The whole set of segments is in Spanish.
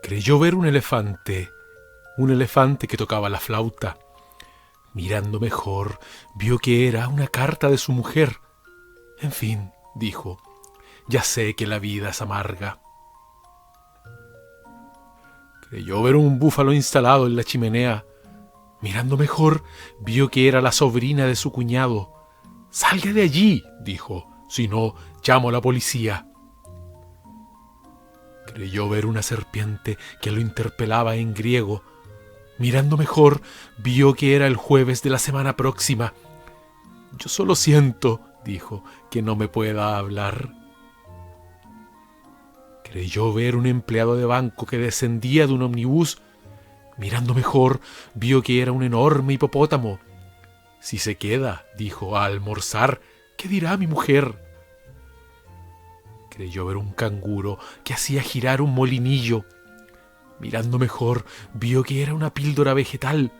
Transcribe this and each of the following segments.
Creyó ver un elefante que tocaba la flauta. Mirando mejor, vio que era una carta de su mujer. En fin, dijo, ya sé que la vida es amarga. Creyó ver un búfalo instalado en la chimenea. Mirando mejor, vio que era la sobrina de su cuñado. «Salga de allí», dijo, «si no, llamo a la policía». Creyó ver una serpiente que lo interpelaba en griego. Mirando mejor, vio que era el jueves de la semana próxima. «Yo solo siento», dijo, «que no me pueda hablar». Creyó ver un empleado de banco que descendía de un omnibus. Mirando mejor, vio que era un enorme hipopótamo. «Si se queda», dijo, «a almorzar, ¿qué dirá mi mujer?». Creyó ver un canguro que hacía girar un molinillo. Mirando mejor, vio que era una píldora vegetal.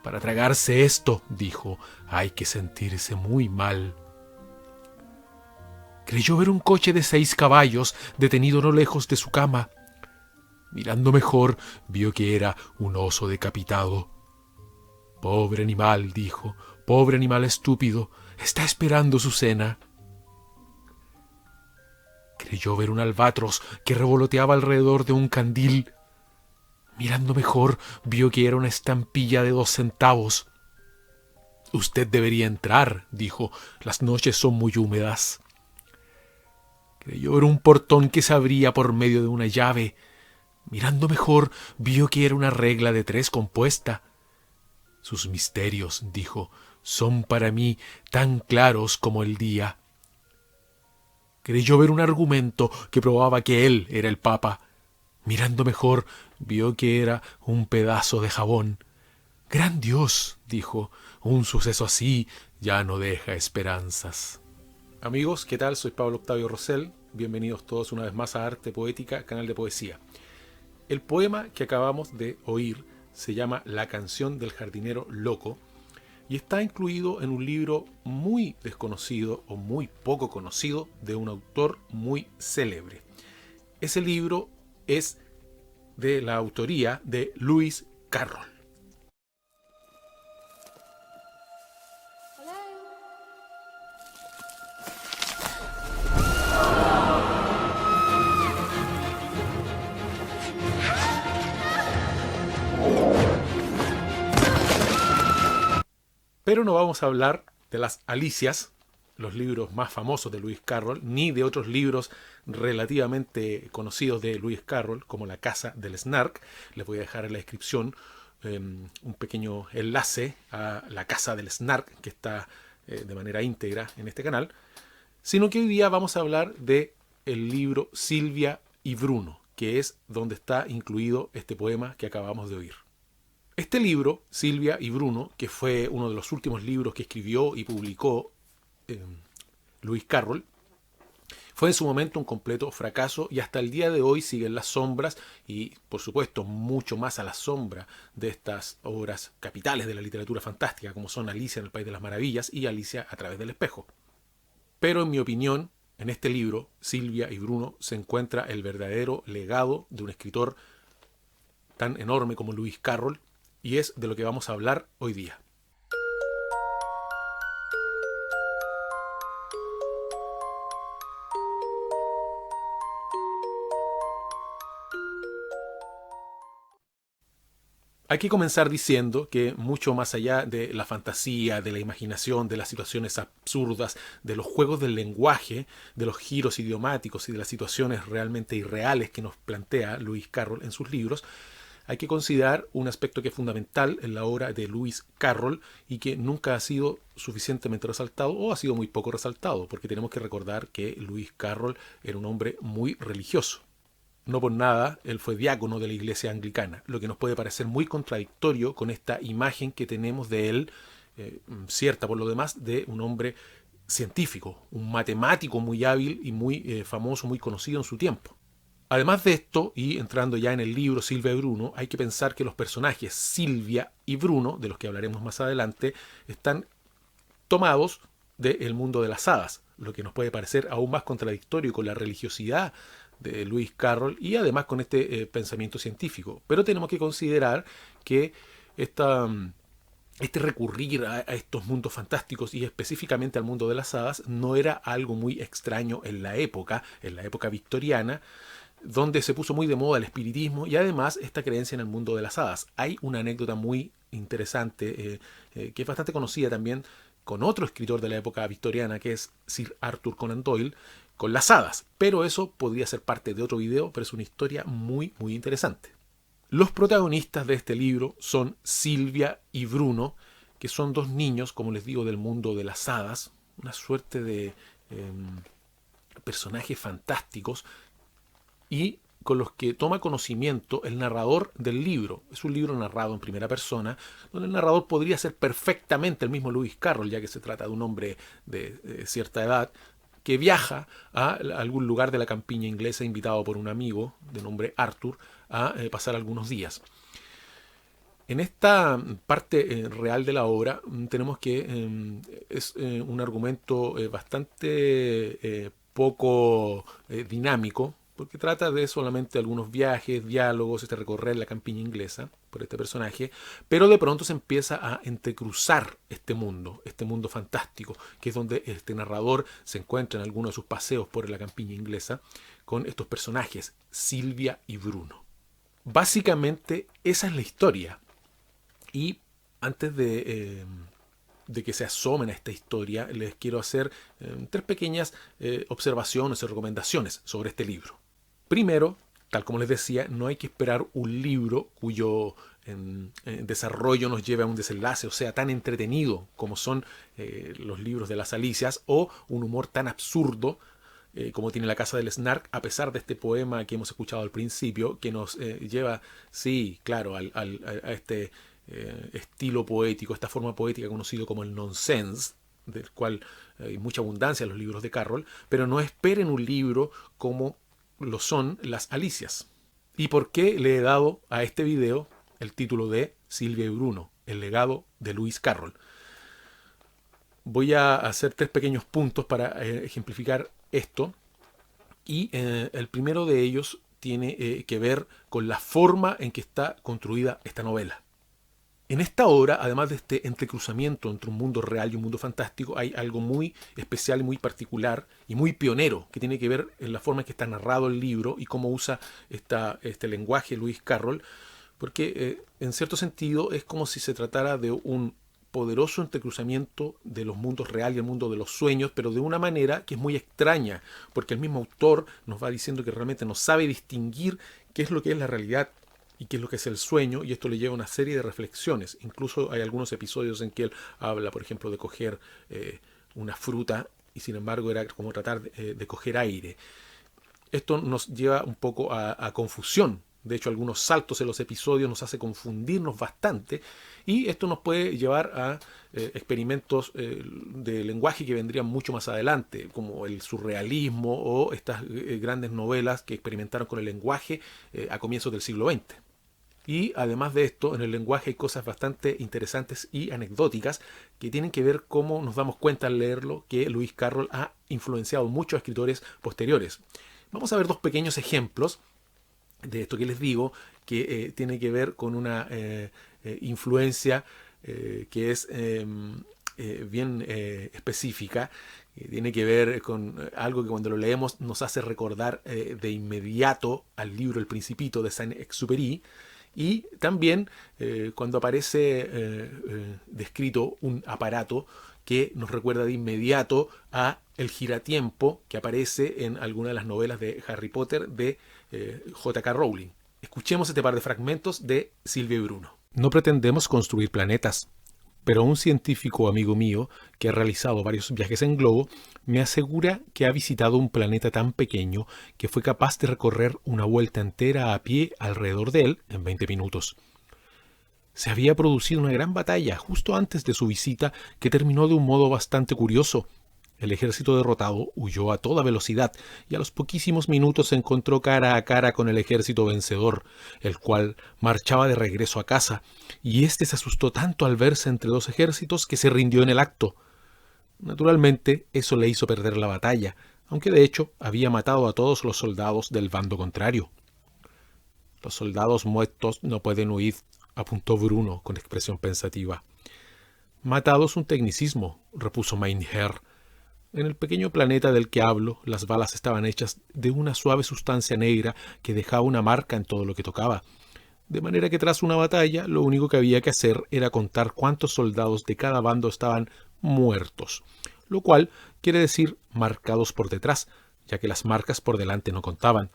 «Para tragarse esto», dijo, «hay que sentirse muy mal». Creyó ver un coche de 6 caballos detenido no lejos de su cama. Mirando mejor, vio que era un oso decapitado. «Pobre animal», dijo, «pobre animal estúpido, está esperando su cena». Creyó ver un albatros que revoloteaba alrededor de un candil. Mirando mejor, vio que era una estampilla de 2 centavos. «Usted debería entrar», dijo, «las noches son muy húmedas». Creyó ver un portón que se abría por medio de una llave. Mirando mejor, vio que era una regla de 3 compuesta. «Sus misterios», dijo, «son para mí tan claros como el día». Creyó ver un argumento que probaba que él era el Papa. Mirando mejor, vio que era un pedazo de jabón. «Gran Dios», dijo, «un suceso así ya no deja esperanzas». Amigos, ¿qué tal? Soy Pablo Octavio Rosell. Bienvenidos todos una vez más a Arte Poética, canal de poesía. El poema que acabamos de oír se llama La canción del jardinero loco y está incluido en un libro muy desconocido o muy poco conocido de un autor muy célebre. Ese libro es de la autoría de Lewis Carroll. Pero no vamos a hablar de las Alicias, los libros más famosos de Lewis Carroll, ni de otros libros relativamente conocidos de Lewis Carroll, como La casa del Snark. Les voy a dejar en la descripción un pequeño enlace a La casa del Snark, que está de manera íntegra en este canal. Sino que hoy día vamos a hablar de el libro Silvia y Bruno, que es donde está incluido este poema que acabamos de oír. Este libro, Silvia y Bruno, que fue uno de los últimos libros que escribió y publicó Lewis Carroll, fue en su momento un completo fracaso y hasta el día de hoy sigue en las sombras y, por supuesto, mucho más a la sombra de estas obras capitales de la literatura fantástica, como son Alicia en el País de las Maravillas y Alicia a través del espejo. Pero, en mi opinión, en este libro, Silvia y Bruno, se encuentra el verdadero legado de un escritor tan enorme como Lewis Carroll, y es de lo que vamos a hablar hoy día. Hay que comenzar diciendo que mucho más allá de la fantasía, de la imaginación, de las situaciones absurdas, de los juegos del lenguaje, de los giros idiomáticos y de las situaciones realmente irreales que nos plantea Lewis Carroll en sus libros, hay que considerar un aspecto que es fundamental en la obra de Lewis Carroll y que nunca ha sido suficientemente resaltado o ha sido muy poco resaltado, porque tenemos que recordar que Lewis Carroll era un hombre muy religioso. No por nada, él fue diácono de la iglesia anglicana, lo que nos puede parecer muy contradictorio con esta imagen que tenemos de él, cierta por lo demás, de un hombre científico, un matemático muy hábil y muy famoso, muy conocido en su tiempo. Además de esto, y entrando ya en el libro Silvia y Bruno, hay que pensar que los personajes Silvia y Bruno, de los que hablaremos más adelante, están tomados del mundo de las hadas, lo que nos puede parecer aún más contradictorio con la religiosidad de Lewis Carroll y además con este pensamiento científico. Pero tenemos que considerar que este recurrir a estos mundos fantásticos y específicamente al mundo de las hadas no era algo muy extraño en la época victoriana, donde se puso muy de moda el espiritismo y además esta creencia en el mundo de las hadas. Hay una anécdota muy interesante que es bastante conocida también con otro escritor de la época victoriana, que es Sir Arthur Conan Doyle, con las hadas. Pero eso podría ser parte de otro video, pero es una historia muy, muy interesante. Los protagonistas de este libro son Silvia y Bruno, que son dos niños, como les digo, del mundo de las hadas, una suerte de personajes fantásticos y con los que toma conocimiento el narrador del libro. Es un libro narrado en primera persona, donde el narrador podría ser perfectamente el mismo Lewis Carroll, ya que se trata de un hombre de cierta edad, que viaja a algún lugar de la campiña inglesa invitado por un amigo de nombre Arthur a pasar algunos días. En esta parte real de la obra tenemos que es un argumento bastante poco dinámico, porque trata de solamente algunos viajes, diálogos, recorrer la campiña inglesa por este personaje, pero de pronto se empieza a entrecruzar este mundo fantástico, que es donde este narrador se encuentra en alguno de sus paseos por la campiña inglesa con estos personajes, Silvia y Bruno. Básicamente esa es la historia. Y antes de que se asomen a esta historia, les quiero hacer 3 pequeñas observaciones o recomendaciones sobre este libro. Primero, tal como les decía, no hay que esperar un libro cuyo desarrollo nos lleve a un desenlace, o sea, tan entretenido como son los libros de las Alicias, o un humor tan absurdo como tiene La Casa del Snark, a pesar de este poema que hemos escuchado al principio, que nos lleva, sí, claro, a este estilo poético, esta forma poética conocido como el nonsense, del cual hay mucha abundancia en los libros de Carroll, pero no esperen un libro como lo son las Alicias. ¿Y por qué le he dado a este video el título de Silvia y Bruno, el legado de Lewis Carroll? Voy a hacer 3 pequeños puntos para ejemplificar esto, y el primero de ellos tiene que ver con la forma en que está construida esta novela. En esta obra, además de este entrecruzamiento entre un mundo real y un mundo fantástico, hay algo muy especial y muy particular y muy pionero que tiene que ver en la forma en que está narrado el libro y cómo usa este lenguaje Lewis Carroll, porque en cierto sentido es como si se tratara de un poderoso entrecruzamiento de los mundos real y el mundo de los sueños, pero de una manera que es muy extraña, porque el mismo autor nos va diciendo que realmente no sabe distinguir qué es lo que es la realidad y qué es lo que es el sueño, y esto le lleva a una serie de reflexiones. Incluso hay algunos episodios en que él habla, por ejemplo, de coger una fruta, y sin embargo era como tratar de coger aire. Esto nos lleva un poco a confusión. De hecho, algunos saltos en los episodios nos hace confundirnos bastante, y esto nos puede llevar a experimentos de lenguaje que vendrían mucho más adelante, como el surrealismo o estas grandes novelas que experimentaron con el lenguaje a comienzos del siglo XX. Y además de esto, en el lenguaje hay cosas bastante interesantes y anecdóticas que tienen que ver cómo nos damos cuenta al leerlo que Lewis Carroll ha influenciado mucho a escritores posteriores. Vamos a ver 2 pequeños ejemplos de esto que les digo, que tiene que ver con una influencia que es bien específica. Tiene que ver con algo que cuando lo leemos nos hace recordar de inmediato al libro El Principito de Saint-Exupéry. Y también cuando aparece descrito un aparato que nos recuerda de inmediato a el giratiempo que aparece en alguna de las novelas de Harry Potter de J.K. Rowling. Escuchemos este par de fragmentos de Silvia y Bruno. No pretendemos construir planetas, pero un científico amigo mío que ha realizado varios viajes en globo me asegura que ha visitado un planeta tan pequeño que fue capaz de recorrer una vuelta entera a pie alrededor de él en 20 minutos. Se había producido una gran batalla justo antes de su visita que terminó de un modo bastante curioso. El ejército derrotado huyó a toda velocidad y a los poquísimos minutos se encontró cara a cara con el ejército vencedor, el cual marchaba de regreso a casa, y éste se asustó tanto al verse entre 2 ejércitos que se rindió en el acto. Naturalmente, eso le hizo perder la batalla, aunque de hecho había matado a todos los soldados del bando contrario. Los soldados muertos no pueden huir, apuntó Bruno con expresión pensativa. Matado es un tecnicismo, repuso Mein Herr. En el pequeño planeta del que hablo, las balas estaban hechas de una suave sustancia negra que dejaba una marca en todo lo que tocaba. De manera que tras una batalla, lo único que había que hacer era contar cuántos soldados de cada bando estaban muertos, lo cual quiere decir marcados por detrás, ya que las marcas por delante no contaban.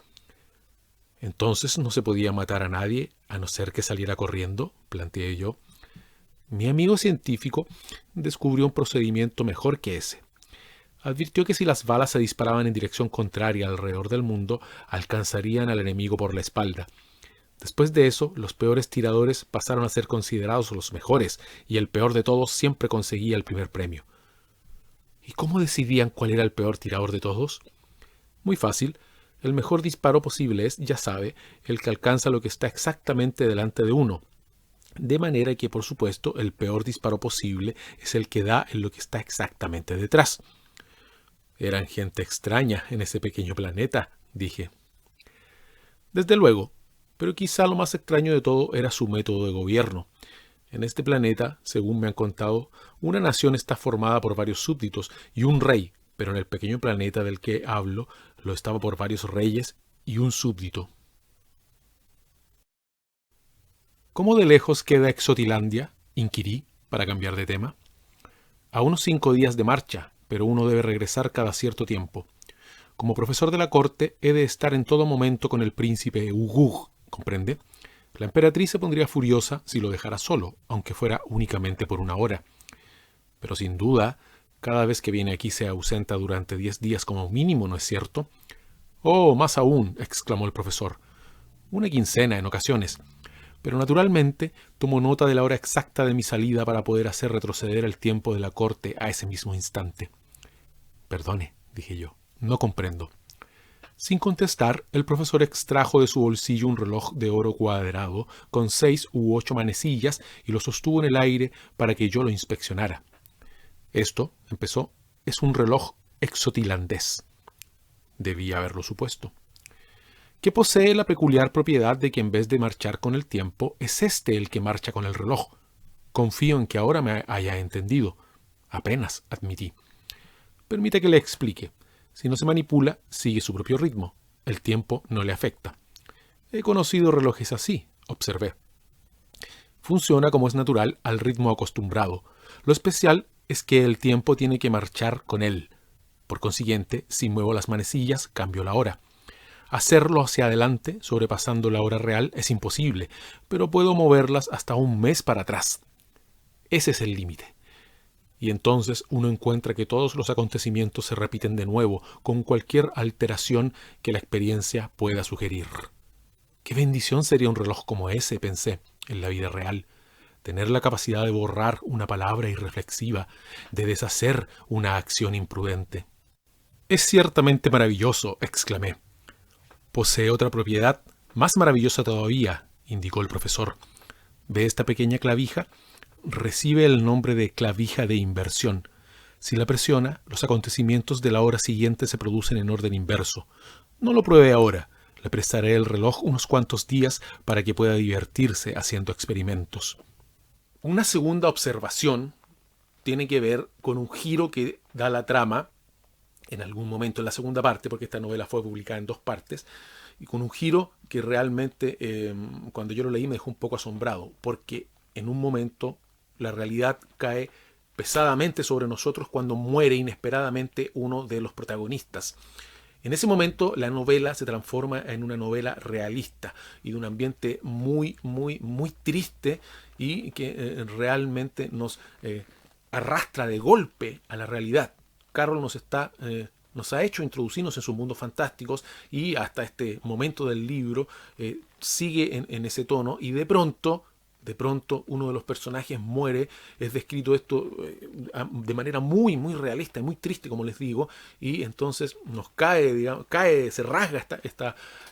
¿Entonces no se podía matar a nadie a no ser que saliera corriendo?, planteé yo. Mi amigo científico descubrió un procedimiento mejor que ese. Advirtió que si las balas se disparaban en dirección contraria alrededor del mundo, alcanzarían al enemigo por la espalda. Después de eso, los peores tiradores pasaron a ser considerados los mejores, y el peor de todos siempre conseguía el primer premio. ¿Y cómo decidían cuál era el peor tirador de todos? Muy fácil. El mejor disparo posible es, ya sabe, el que alcanza lo que está exactamente delante de uno. De manera que, por supuesto, el peor disparo posible es el que da en lo que está exactamente detrás. Eran gente extraña en ese pequeño planeta, dije. Desde luego, pero quizá lo más extraño de todo era su método de gobierno. En este planeta, según me han contado, una nación está formada por varios súbditos y un rey, pero en el pequeño planeta del que hablo lo estaba por varios reyes y un súbdito. ¿Cómo de lejos queda Exotilandia?, inquirí, para cambiar de tema. A unos 5 días de marcha, pero uno debe regresar cada cierto tiempo. Como profesor de la corte, he de estar en todo momento con el príncipe Ugug, ¿comprende? La emperatriz se pondría furiosa si lo dejara solo, aunque fuera únicamente por 1 hora. Pero sin duda, cada vez que viene aquí se ausenta durante 10 días como mínimo, ¿no es cierto? Oh, más aún, exclamó el profesor. 1 quincena en ocasiones. Pero naturalmente tomo nota de la hora exacta de mi salida para poder hacer retroceder el tiempo de la corte a ese mismo instante. Perdone, dije yo, no comprendo. Sin contestar, el profesor extrajo de su bolsillo un reloj de oro cuadrado con 6 u 8 manecillas y lo sostuvo en el aire para que yo lo inspeccionara. Esto, empezó, es un reloj exotilandés. Debía haberlo supuesto. Que posee la peculiar propiedad de que en vez de marchar con el tiempo, es este el que marcha con el reloj. Confío en que ahora me haya entendido. Apenas, admití. Permite que le explique. Si no se manipula, sigue su propio ritmo. El tiempo no le afecta. He conocido relojes así, observé. Funciona como es natural al ritmo acostumbrado. Lo especial es que el tiempo tiene que marchar con él. Por consiguiente, si muevo las manecillas, cambio la hora. Hacerlo hacia adelante, sobrepasando la hora real, es imposible, pero puedo moverlas hasta 1 mes para atrás. Ese es el límite. Y entonces uno encuentra que todos los acontecimientos se repiten de nuevo, con cualquier alteración que la experiencia pueda sugerir. Qué bendición sería un reloj como ese, pensé, en la vida real. Tener la capacidad de borrar una palabra irreflexiva, de deshacer una acción imprudente. Es ciertamente maravilloso, exclamé. Posee otra propiedad más maravillosa todavía, indicó el profesor. ¿Ve esta pequeña clavija? Recibe el nombre de clavija de inversión. Si la presiona, los acontecimientos de la hora siguiente se producen en orden inverso. No lo pruebe ahora. Le prestaré el reloj unos cuantos días para que pueda divertirse haciendo experimentos. Una segunda observación tiene que ver con un giro que da la trama en algún momento en la segunda parte, porque esta novela fue publicada en 2 partes, y con un giro que realmente cuando yo lo leí me dejó un poco asombrado, porque en un momento la realidad cae pesadamente sobre nosotros cuando muere inesperadamente uno de los protagonistas. En ese momento la novela se transforma en una novela realista y de un ambiente muy, muy, muy triste y que realmente nos arrastra de golpe a la realidad. Carroll nos ha hecho introducirnos en sus mundos fantásticos y hasta este momento del libro sigue en ese tono y de pronto uno de los personajes muere. Es descrito esto de manera muy, muy realista y muy triste, como les digo, y entonces nos cae, digamos, se rasga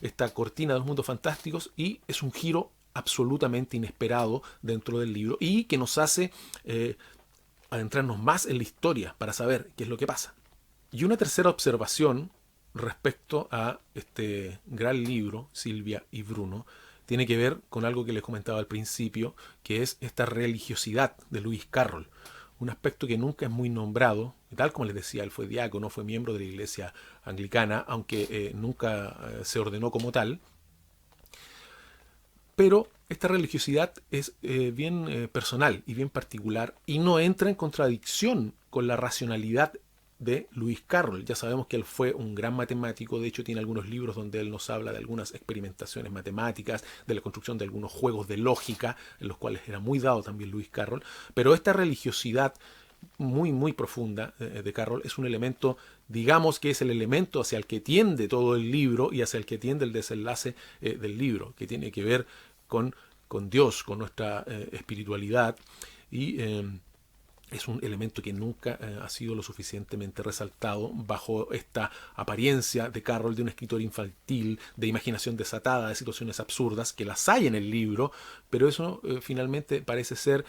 esta cortina de los mundos fantásticos y es un giro absolutamente inesperado dentro del libro y que nos hace adentrarnos más en la historia para saber qué es lo que pasa. Y una tercera observación respecto a este gran libro, Silvia y Bruno, tiene que ver con algo que les comentaba al principio, que es esta religiosidad de Lewis Carroll. Un aspecto que nunca es muy nombrado, tal como les decía, él fue diácono, fue miembro de la iglesia anglicana, aunque nunca se ordenó como tal. Pero esta religiosidad es bien personal y bien particular y no entra en contradicción con la racionalidad de Lewis Carroll. Ya sabemos que él fue un gran matemático, de hecho tiene algunos libros donde él nos habla de algunas experimentaciones matemáticas, de la construcción de algunos juegos de lógica, en los cuales era muy dado también Lewis Carroll, pero esta religiosidad muy profunda de Carroll es un elemento, digamos que es el elemento hacia el que tiende todo el libro y hacia el que tiende el desenlace del libro, que tiene que ver con Dios, con nuestra espiritualidad, y es un elemento que nunca ha sido lo suficientemente resaltado bajo esta apariencia de Carroll de un escritor infantil, de imaginación desatada, de situaciones absurdas, que las hay en el libro, pero eso finalmente parece ser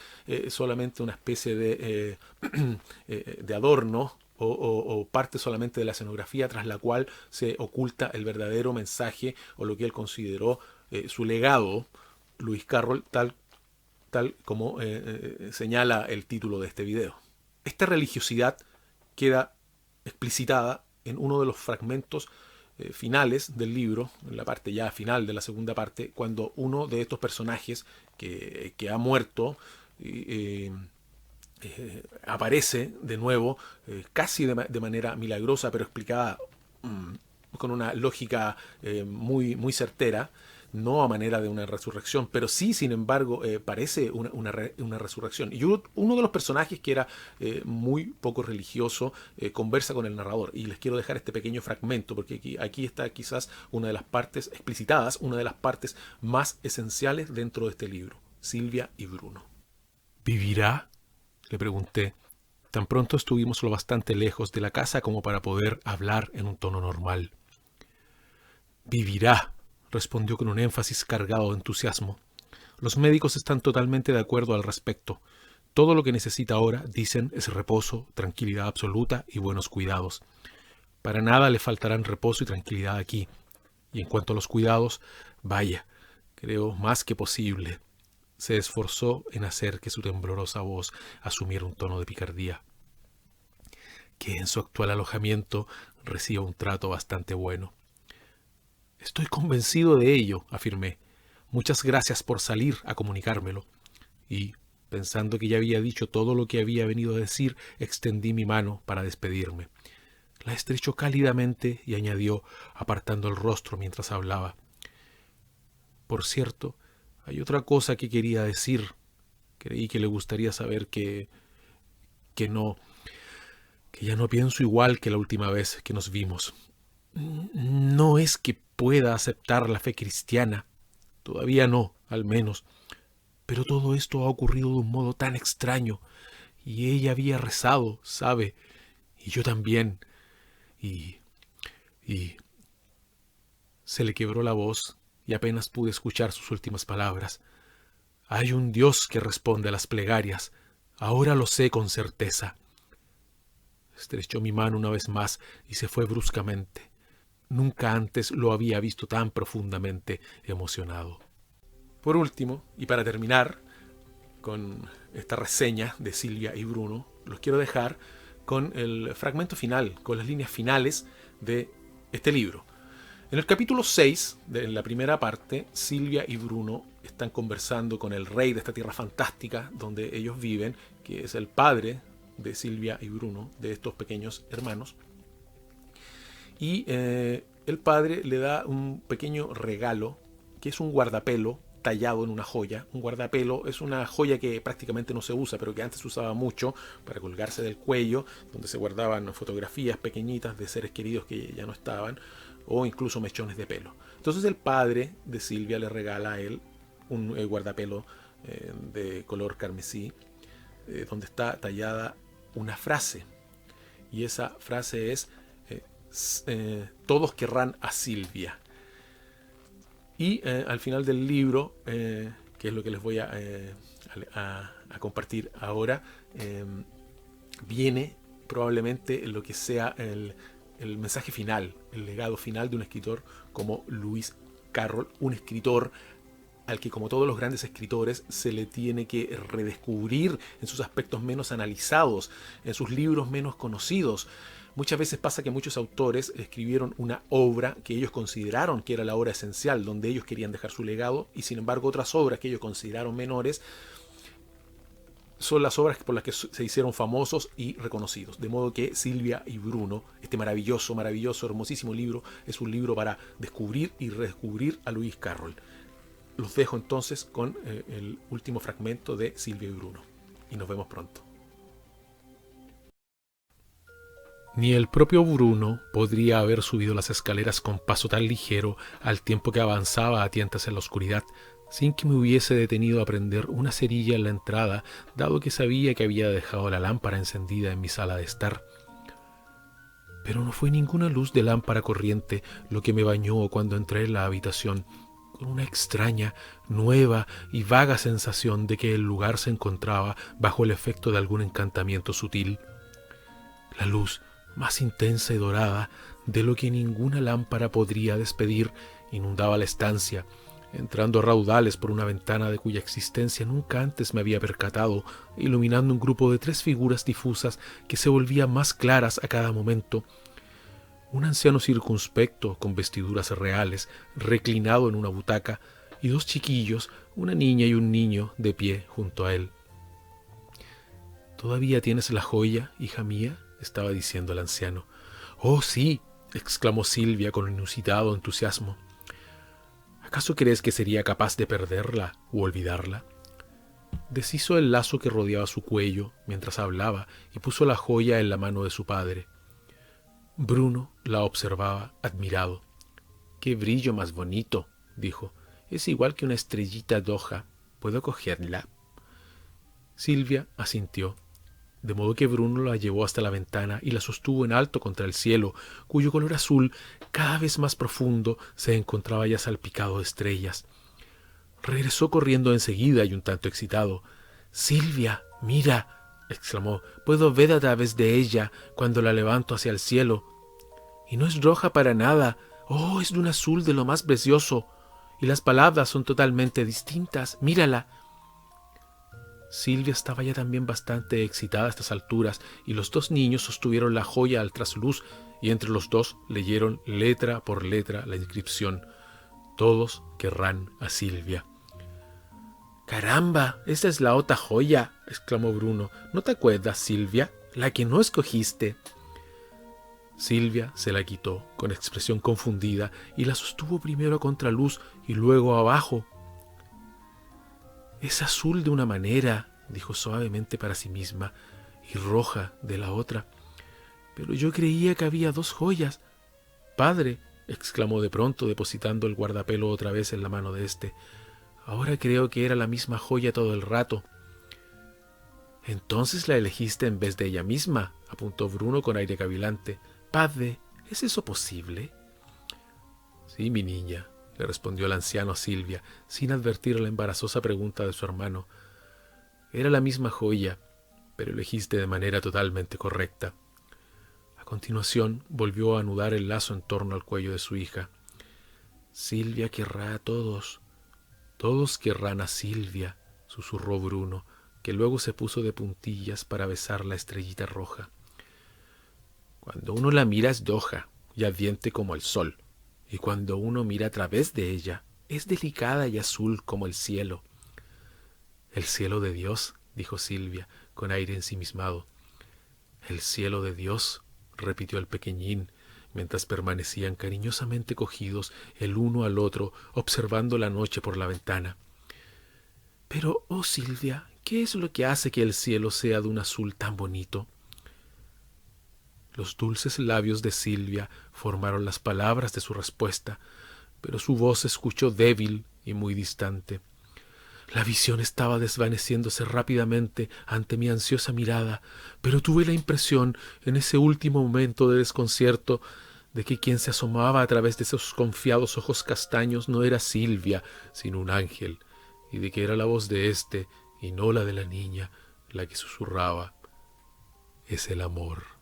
solamente una especie de adorno o parte solamente de la escenografía tras la cual se oculta el verdadero mensaje o lo que él consideró su legado, Lewis Carroll, tal como señala el título de este video. Esta religiosidad queda explicitada en uno de los fragmentos finales del libro, en la parte ya final de la segunda parte, cuando uno de estos personajes que ha muerto aparece de nuevo, casi de manera milagrosa, pero explicada con una lógica muy certera, no a manera de una resurrección, pero sí, sin embargo, parece una resurrección. Y uno de los personajes que era muy poco religioso conversa con el narrador. Y les quiero dejar este pequeño fragmento, porque aquí está quizás una de las partes explicitadas, una de las partes más esenciales dentro de este libro. Silvia y Bruno. ¿Vivirá?, le pregunté. Tan pronto estuvimos lo bastante lejos de la casa como para poder hablar en un tono normal. Vivirá, respondió con un énfasis cargado de entusiasmo. Los médicos están totalmente de acuerdo al respecto. Todo lo que necesita ahora, dicen, es reposo, tranquilidad absoluta y buenos cuidados. Para nada le faltarán reposo y tranquilidad aquí. Y en cuanto a los cuidados, vaya, creo más que posible. Se esforzó en hacer que su temblorosa voz asumiera un tono de picardía. Que en su actual alojamiento reciba un trato bastante bueno. Estoy convencido de ello, afirmé. Muchas gracias por salir a comunicármelo. Y, pensando que ya había dicho todo lo que había venido a decir, extendí mi mano para despedirme. La estrechó cálidamente y añadió, apartando el rostro mientras hablaba. Por cierto, hay otra cosa que quería decir. Creí que le gustaría saber que ya no pienso igual que la última vez que nos vimos. No es que pueda aceptar la fe cristiana, todavía no, al menos, pero todo esto ha ocurrido de un modo tan extraño, y ella había rezado, ¿sabe? Y yo también, y... Se le quebró la voz y apenas pude escuchar sus últimas palabras. Hay un Dios que responde a las plegarias, ahora lo sé con certeza. Estrechó mi mano una vez más y se fue bruscamente. Nunca antes lo había visto tan profundamente emocionado. Por último, y para terminar con esta reseña de Silvia y Bruno, los quiero dejar con el fragmento final, con las líneas finales de este libro. En el capítulo 6, de la primera parte, Silvia y Bruno están conversando con el rey de esta tierra fantástica donde ellos viven, que es el padre de Silvia y Bruno, de estos pequeños hermanos. Y el padre le da un pequeño regalo, que es un guardapelo tallado en una joya. Un guardapelo es una joya que prácticamente no se usa, pero que antes se usaba mucho para colgarse del cuello, donde se guardaban fotografías pequeñitas de seres queridos que ya no estaban, o incluso mechones de pelo. Entonces el padre de Silvia le regala a él un guardapelo de color carmesí, donde está tallada una frase. Y esa frase es todos querrán a Silvia. Y al final del libro, que es lo que les voy a compartir ahora, viene probablemente lo que sea el mensaje final, el legado final de un escritor como Lewis Carroll, un escritor al que, como todos los grandes escritores, se le tiene que redescubrir en sus aspectos menos analizados, en sus libros menos conocidos. Muchas veces pasa que muchos autores escribieron una obra que ellos consideraron que era la obra esencial, donde ellos querían dejar su legado, y sin embargo otras obras que ellos consideraron menores son las obras por las que se hicieron famosos y reconocidos. De modo que Silvia y Bruno, este maravilloso, hermosísimo libro, es un libro para descubrir y redescubrir a Lewis Carroll. Los dejo entonces con el último fragmento de Silvia y Bruno. Y nos vemos pronto. Ni el propio Bruno podría haber subido las escaleras con paso tan ligero al tiempo que avanzaba a tientas en la oscuridad, sin que me hubiese detenido a prender una cerilla en la entrada, dado que sabía que había dejado la lámpara encendida en mi sala de estar. Pero no fue ninguna luz de lámpara corriente lo que me bañó cuando entré en la habitación, con una extraña, nueva y vaga sensación de que el lugar se encontraba bajo el efecto de algún encantamiento sutil. La luz, más intensa y dorada de lo que ninguna lámpara podría despedir, inundaba la estancia, entrando a raudales por una ventana de cuya existencia nunca antes me había percatado, iluminando un grupo de 3 figuras difusas que se volvían más claras a cada momento. Un anciano circunspecto, con vestiduras reales, reclinado en una butaca, y 2 chiquillos, una niña y un niño, de pie junto a él. «¿Todavía tienes la joya, hija mía?», estaba diciendo el anciano. «Oh, sí», exclamó Silvia con inusitado entusiasmo. «¿Acaso crees que sería capaz de perderla u olvidarla?». Deshizo el lazo que rodeaba su cuello mientras hablaba y puso la joya en la mano de su padre. Bruno la observaba admirado. «¡Qué brillo más bonito!», dijo. «Es igual que una estrellita d'hoja. ¿Puedo cogerla?». Silvia asintió, de modo que Bruno la llevó hasta la ventana y la sostuvo en alto contra el cielo, cuyo color azul, cada vez más profundo, se encontraba ya salpicado de estrellas. Regresó corriendo enseguida y un tanto excitado. «Silvia, mira», exclamó, «puedo ver a través de ella cuando la levanto hacia el cielo. Y no es roja para nada. Oh, es de un azul de lo más precioso. Y las palabras son totalmente distintas. Mírala». Silvia estaba ya también bastante excitada a estas alturas, y los 2 niños sostuvieron la joya al trasluz, y entre los 2 leyeron letra por letra la inscripción: «Todos querrán a Silvia». «¡Caramba! ¡Esa es la otra joya!», exclamó Bruno. «¿No te acuerdas, Silvia? La que no escogiste». Silvia se la quitó con expresión confundida y la sostuvo primero a contraluz y luego abajo. «Es azul de una manera», dijo suavemente para sí misma, «y roja de la otra. Pero yo creía que había 2 joyas». «Padre», exclamó de pronto, depositando el guardapelo otra vez en la mano de éste, «ahora creo que era la misma joya todo el rato». «Entonces la elegiste en vez de ella misma», apuntó Bruno con aire cavilante. «Padre, ¿es eso posible?». «Sí, mi niña», le respondió el anciano a Silvia, sin advertir la embarazosa pregunta de su hermano. «Era la misma joya, pero elegiste de manera totalmente correcta». A continuación volvió a anudar el lazo en torno al cuello de su hija. «Silvia querrá a todos. Todos querrán a Silvia», susurró Bruno, que luego se puso de puntillas para besar la estrellita roja. «Cuando uno la mira es d'hoja y ardiente como el sol, y cuando uno mira a través de ella es delicada y azul como el cielo». «El cielo de Dios», dijo Silvia con aire ensimismado. «El cielo de Dios», repitió el pequeñín, mientras permanecían cariñosamente cogidos el uno al otro, observando la noche por la ventana. «Pero, oh Silvia, ¿qué es lo que hace que el cielo sea de un azul tan bonito?». Los dulces labios de Silvia formaron las palabras de su respuesta, pero su voz se escuchó débil y muy distante. La visión estaba desvaneciéndose rápidamente ante mi ansiosa mirada, pero tuve la impresión, en ese último momento de desconcierto, de que quien se asomaba a través de esos confiados ojos castaños no era Silvia, sino un ángel, y de que era la voz de éste, y no la de la niña, la que susurraba: «Es el amor».